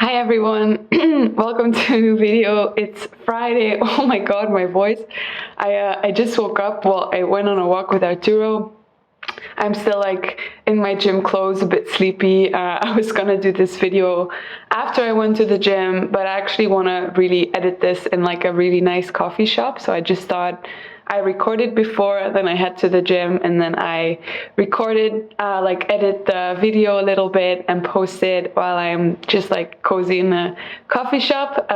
Hi everyone, welcome to a new video. It's Friday. Oh my god, my voice. I just woke up. Well, I went on a walk with Arturo. I'm still like in my gym clothes, a bit sleepy. I was gonna do this video after I went to the gym, but I actually want to really edit this in like a really nice coffee shop. So I just thought I recorded before, then I head to the gym, and then I recorded, edit the video a little bit and post it while I'm just like cozy in a coffee shop.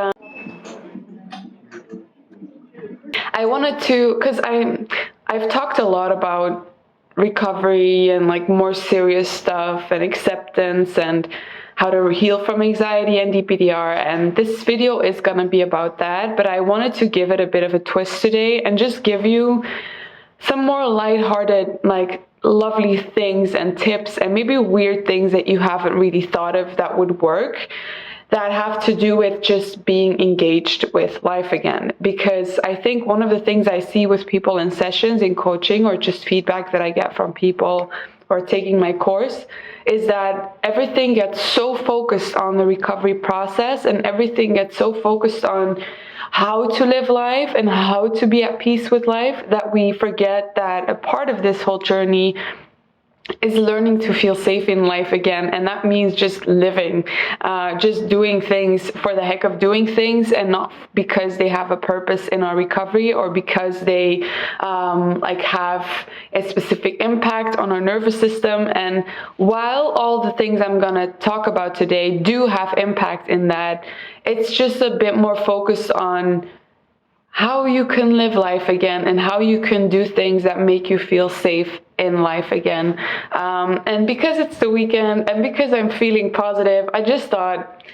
I wanted to, because I've talked a lot about recovery and like more serious stuff and acceptance and how to heal from anxiety and DPDR, and this video is gonna be about that, but I wanted to give it a bit of a twist today and just give you some more lighthearted, like lovely things and tips and maybe weird things that you haven't really thought of that would work, that have to do with just being engaged with life again. Because I think one of the things I see with people in sessions, in coaching, or just feedback that I get from people who are taking my course, is that everything gets so focused on the recovery process and everything gets so focused on how to live life and how to be at peace with life that we forget that a part of this whole journey is learning to feel safe in life again. And that means just living, just doing things for the heck of doing things, and not because they have a purpose in our recovery or because they have a specific impact on our nervous system. And while all the things I'm gonna talk about today do have impact in that, it's just a bit more focused on how you can live life again and how you can do things that make you feel safe in life again. And because it's the weekend and because I'm feeling positive, I just thought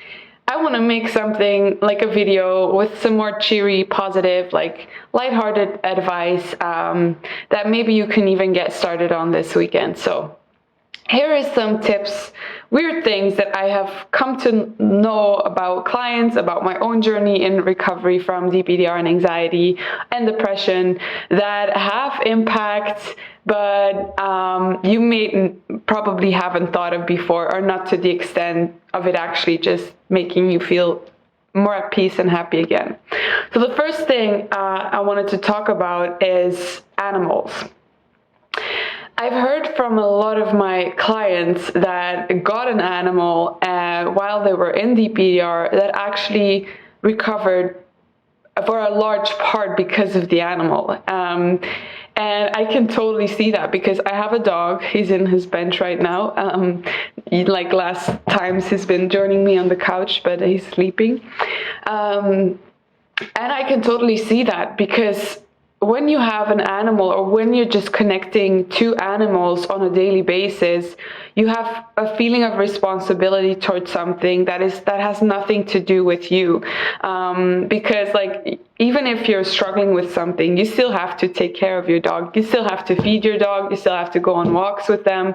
I want to make something like a video with some more cheery, positive, like lighthearted advice that maybe you can even get started on this weekend. So here is some tips, weird things that I have come to know about clients, about my own journey in recovery from DPDR and anxiety and depression that have impact, but you may probably haven't thought of before, or not to the extent of it actually just making you feel more at peace and happy again. So the first thing I wanted to talk about is animals. I've heard from a lot of my clients that got an animal while they were in DPDR that actually recovered for a large part because of the animal. And I can totally see that because I have a dog. He's in his bench right now. Like last times he's been joining me on the couch, but he's sleeping. And I can totally see that because when you have an animal, or when you're just connecting to animals on a daily basis, you have a feeling of responsibility towards something that has nothing to do with you. Because like, even if you're struggling with something, you still have to take care of your dog. You still have to feed your dog. You still have to go on walks with them.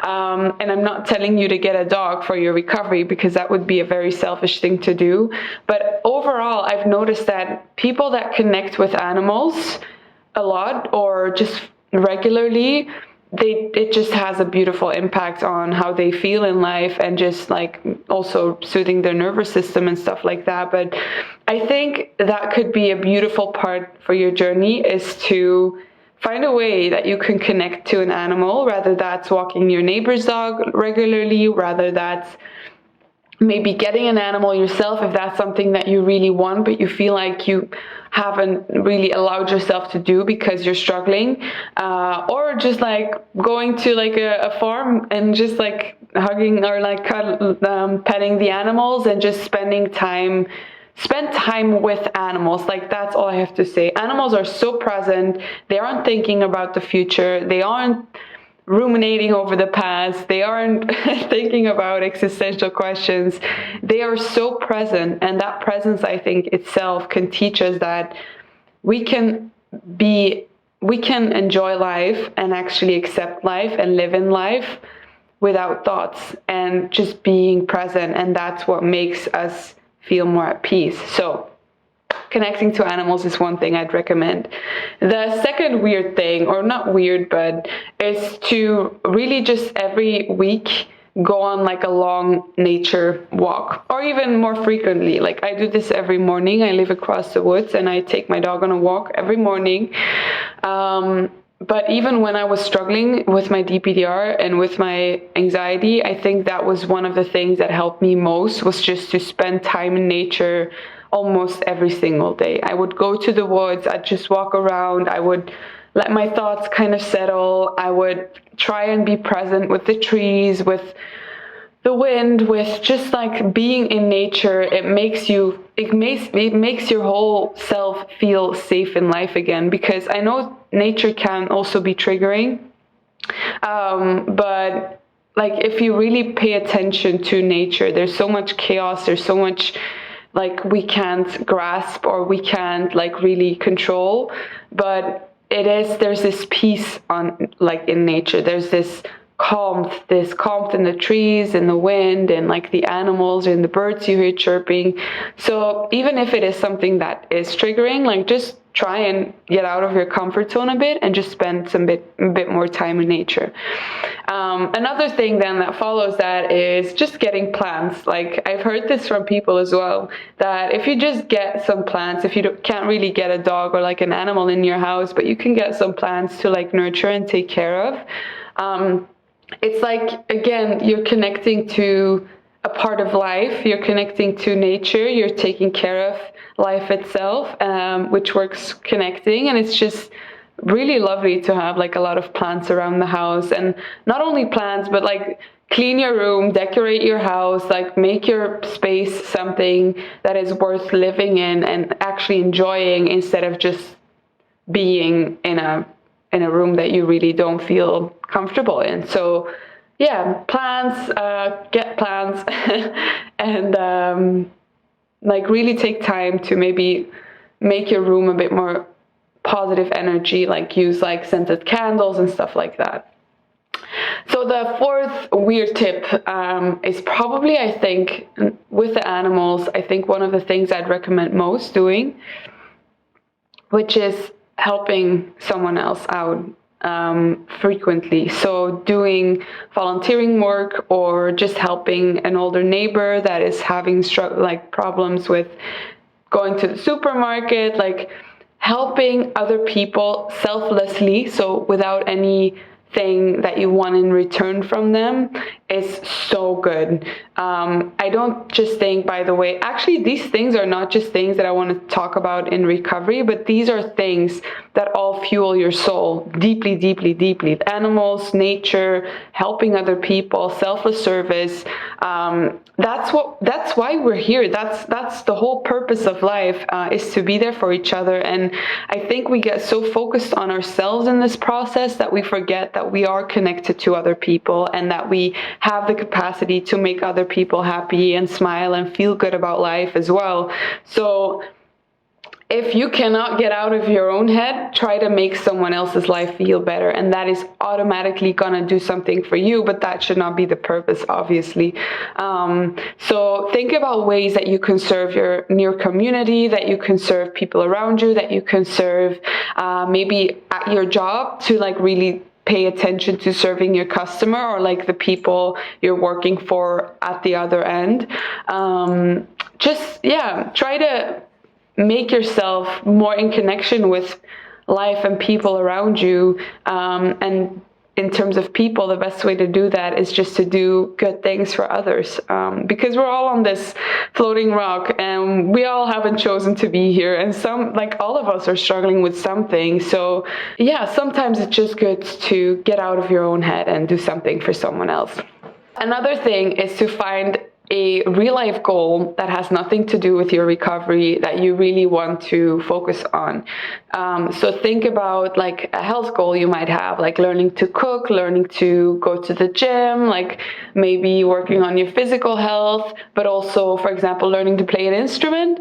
And I'm not telling you to get a dog for your recovery, because that would be a very selfish thing to do. But overall, I've noticed that people that connect with animals a lot or just regularly, it just has a beautiful impact on how they feel in life, and just like also soothing their nervous system and stuff like that. But I think that could be a beautiful part for your journey, is to find a way that you can connect to an animal, whether that's walking your neighbor's dog regularly, whether that's maybe getting an animal yourself if that's something that you really want, but you feel like you haven't really allowed yourself to do because you're struggling, or just like going to like a farm and just like hugging or like petting the animals and just spend time with animals. Like, that's all I have to say. Animals are so present. They aren't thinking about the future. They aren't ruminating over the past. They aren't thinking about existential questions. They are so present, and that presence, I think, itself can teach us that we can enjoy life and actually accept life and live in life without thoughts and just being present, and that's what makes us feel more at peace. So connecting to animals is one thing I'd recommend. The second weird thing, or not weird, but is to really just every week go on like a long nature walk, or even more frequently. Like I do this every morning. I live across the woods and I take my dog on a walk every morning. But even when I was struggling with my DPDR and with my anxiety, I think that was one of the things that helped me most, was just to spend time in nature almost every single day. I would go to the woods, I'd just walk around, I would let my thoughts kind of settle, I would try and be present with the trees, with the wind, with just like being in nature. It makes your whole self feel safe in life again, because I know nature can also be triggering, but like if you really pay attention to nature, there's so much chaos, there's so much like we can't grasp or we can't like really control, but there's this peace on like in nature. There's this calm in the trees and the wind and like the animals and the birds you hear chirping. So even if it is something that is triggering, like just try and get out of your comfort zone a bit and just spend a bit more time in nature. Another thing then that follows that is just getting plants. Like I've heard this from people as well, that if you just get some plants, if you can't really get a dog or like an animal in your house, but you can get some plants to like nurture and take care of, it's like, again, you're connecting to a part of life, you're connecting to nature, you're taking care of life itself, which works connecting. And it's just really lovely to have like a lot of plants around the house. And not only plants, but like clean your room, decorate your house, like make your space something that is worth living in and actually enjoying, instead of just being in a room that you really don't feel comfortable in. So yeah, plants, get plants, and like really take time to maybe make your room a bit more positive energy, like use like scented candles and stuff like that. So the fourth weird tip is probably, I think, with the animals, I think one of the things I'd recommend most doing, which is helping someone else out frequently. So doing volunteering work, or just helping an older neighbor that is having like problems with going to the supermarket, like helping other people selflessly, so without anything that you want in return from them, is so good. I don't just think, by the way, actually these things are not just things that I want to talk about in recovery, but these are things that all fuel your soul deeply, deeply, deeply. Animals, nature, helping other people, selfless service. That's why we're here. That's the whole purpose of life, is to be there for each other. And I think we get so focused on ourselves in this process that we forget that we are connected to other people, and that we have the capacity to make other people happy and smile and feel good about life as well. So if you cannot get out of your own head, try to make someone else's life feel better. And that is automatically gonna do something for you, but that should not be the purpose, obviously. So think about ways that you can serve your near community, that you can serve people around you, that you can serve maybe at your job, to like really pay attention to serving your customer, or like the people you're working for at the other end. Try to make yourself more in connection with life and people around you. And in terms of people, the best way to do that is just to do good things for others, because we're all on this floating rock and we all haven't chosen to be here, and all of us are struggling with something. So yeah, sometimes it's just good to get out of your own head and do something for someone else. Another thing is to find a real life goal that has nothing to do with your recovery that you really want to focus on. So think about like a health goal you might have, like learning to cook, learning to go to the gym, like maybe working on your physical health, but also, for example, learning to play an instrument,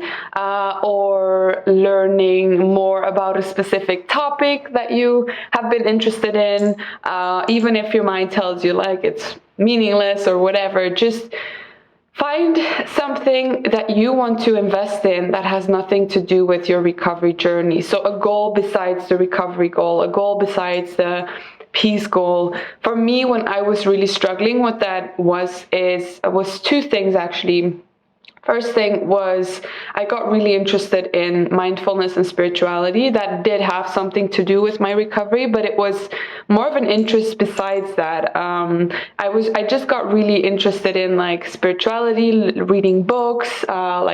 or learning more about a specific topic that you have been interested in, even if your mind tells you like it's meaningless or whatever. Just find something that you want to invest in that has nothing to do with your recovery journey. So a goal besides the recovery goal, a goal besides the peace goal. For me, when I was really struggling with that was two things actually. First thing was I got really interested in mindfulness and spirituality. That did have something to do with my recovery, but it was more of an interest besides that. I just got really interested in like spirituality, reading books, and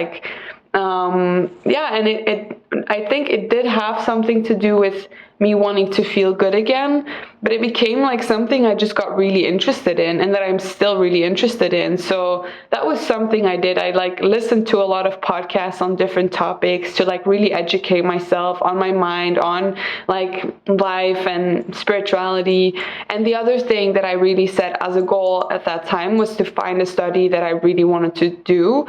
I think it did have something to do with me wanting to feel good again, but it became like something I just got really interested in and that I'm still really interested in. So that was something I did. I like listened to a lot of podcasts on different topics to like really educate myself on my mind, on like life and spirituality. And the other thing that I really set as a goal at that time was to find a study that I really wanted to do,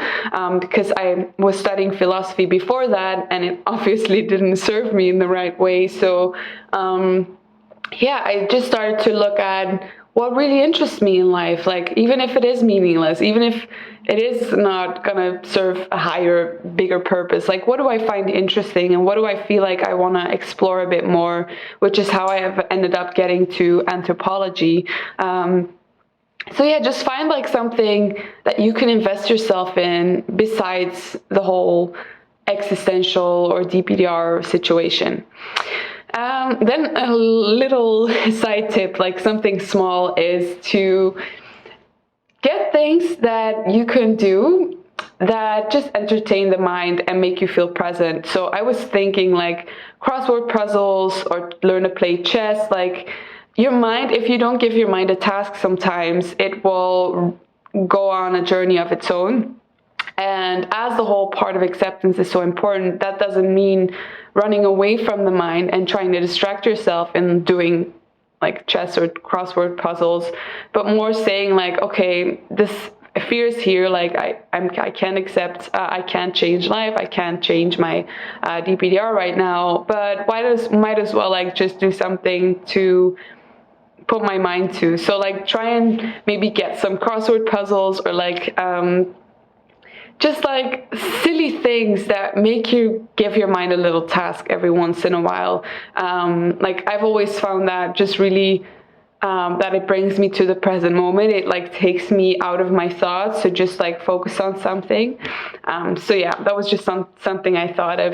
because I was studying philosophy before that and it obviously didn't serve me in the right way. So I just started to look at what really interests me in life, like even if it is meaningless, even if it is not gonna serve a higher, bigger purpose, like what do I find interesting and what do I feel like I want to explore a bit more, which is how I have ended up getting to anthropology. Just find like something that you can invest yourself in besides the whole existential or DPDR situation. Then a little side tip, like something small, is to get things that you can do that just entertain the mind and make you feel present. So I was thinking like crossword puzzles or learn to play chess. Like your mind, if you don't give your mind a task sometimes, it will go on a journey of its own. And as the whole part of acceptance is so important, that doesn't mean running away from the mind and trying to distract yourself and doing like chess or crossword puzzles, but more saying like, okay, this fear is here, like I can't accept, I can't change life, I can't change my DPDR right now, but might as well like just do something to put my mind to. So like try and maybe get some crossword puzzles or like just like silly things that make you give your mind a little task every once in a while. Like I've always found that just really that it brings me to the present moment. It like takes me out of my thoughts to just like focus on something. That was just something I thought of.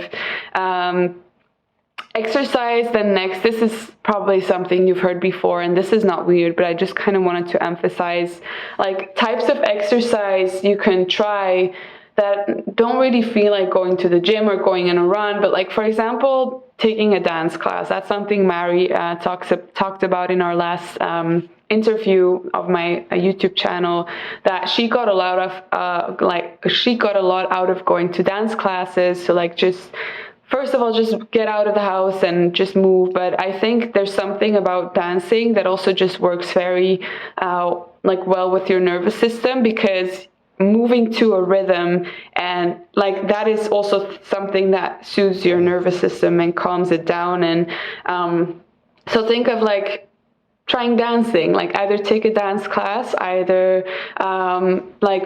Exercise, then next, this is probably something you've heard before and this is not weird, but I just kind of wanted to emphasize like types of exercise you can try that don't really feel like going to the gym or going on a run, but like for example taking a dance class. That's something Mary talked about in our last interview of my YouTube channel, that she got a lot out of going to dance classes. So like just first of all, just get out of the house and just move. But I think there's something about dancing that also just works very well with your nervous system, because moving to a rhythm and like that is also something that soothes your nervous system and calms it down. And so think of like trying dancing, like either take a dance class, either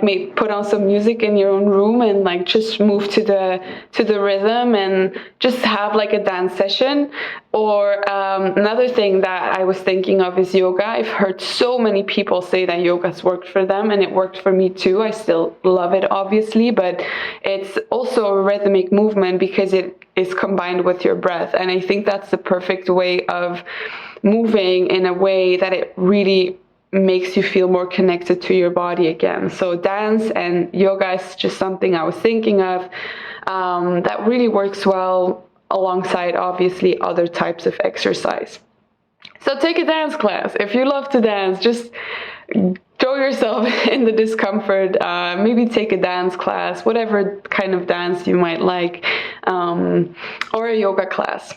maybe put on some music in your own room and like just move to the rhythm and just have like a dance session. Or another thing that I was thinking of is yoga. I've heard so many people say that yoga's worked for them, and it worked for me too. I still love it, obviously, but it's also a rhythmic movement because it is combined with your breath. And I think that's the perfect way of moving in a way that it really makes you feel more connected to your body again. So dance and yoga is just something I was thinking of that really works well alongside obviously other types of exercise. So take a dance class. If you love to dance, just throw yourself in the discomfort, maybe take a dance class, whatever kind of dance you might like, or a yoga class.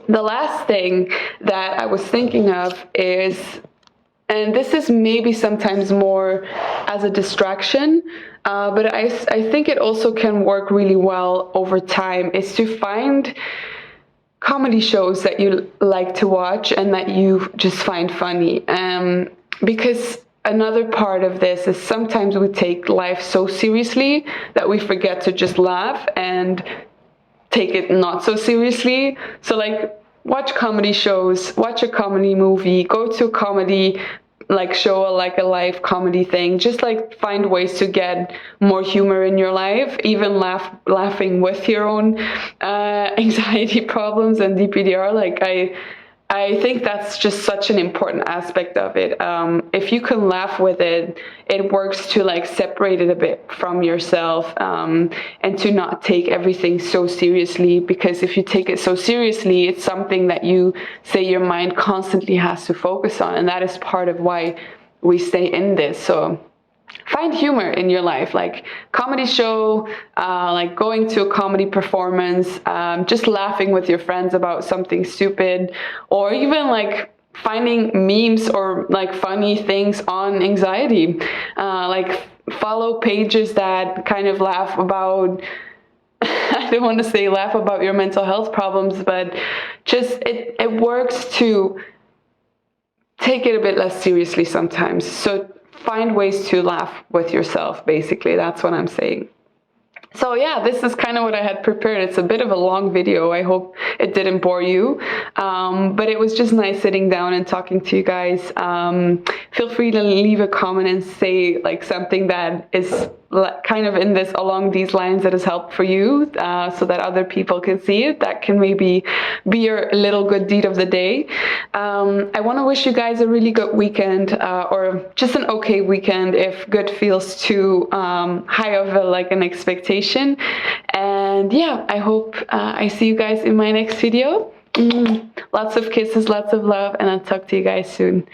The last thing that I was thinking of is, and this is maybe sometimes more as a distraction, but I think it also can work really well over time, is to find comedy shows that you like to watch and that you just find funny. Because another part of this is sometimes we take life so seriously that we forget to just laugh and take it not so seriously. So like watch comedy shows, watch a comedy movie, go to a comedy like show, like a live comedy thing. Just like find ways to get more humor in your life, even laughing with your own anxiety problems and DPDR. Like I think that's just such an important aspect of it. If you can laugh with it, it works to like separate it a bit from yourself, and to not take everything so seriously, because if you take it so seriously, it's something that you say your mind constantly has to focus on, and that is part of why we stay in this. So find humor in your life, like comedy show, like going to a comedy performance, just laughing with your friends about something stupid, or even like finding memes or like funny things on anxiety, like follow pages that kind of laugh about I don't want to say laugh about your mental health problems, but just it works to take it a bit less seriously sometimes. So find ways to laugh with yourself, basically. That's what I'm saying. So yeah, this is kind of what I had prepared. It's a bit of a long video. I hope it didn't bore you. But it was just nice sitting down and talking to you guys. Feel free to leave a comment and say like something that is kind of in this, along these lines, that has helped for you, so that other people can see it. That can maybe be your little good deed of the day. I want to wish you guys a really good weekend, or just an okay weekend if good feels too high of an expectation. And yeah, I hope I see you guys in my next video. Lots of kisses, lots of love, and I'll talk to you guys soon.